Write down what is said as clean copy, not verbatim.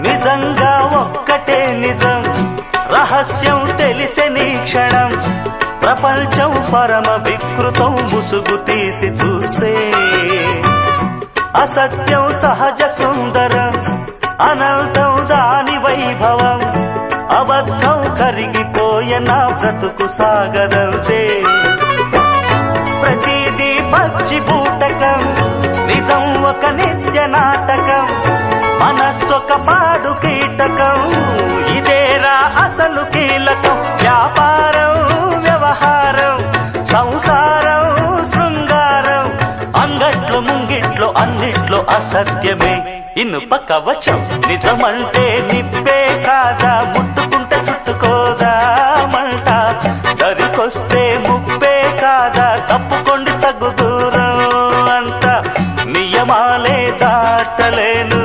నిజంగా ఒక్కటే నిజం రహస్యం తెలిసెని క్షణం ప్రపంచం పరమ వికృతం ముసుగు తీసి చూస్తే అసత్యం సహజ సుందరం అనంతం దాని వైభవం అబద్ధం కరిగిపోయే నా బ్రతుకు సాగరంతే ప్రతిదీ పచ్చి బూటకం నిజం ఒక నిత్య నాటకం మనస్సొక పాడు కీటకం ఇదేరా అసలు కీలకం వ్యాపారం వ్యవహారం సంసారం శృంగారం అంగట్లో ముంగిట్లో అన్నిట్లో అసత్యమే ఇనుప కవచం నిజమంటే నిప్పే కాదా ముట్టుకుంటే చుట్టుకోదా మంట దరికొస్తే ముప్పే కాదా తప్పుకోండి తగ్గు దూరం అంట నియమాలే దాటలేను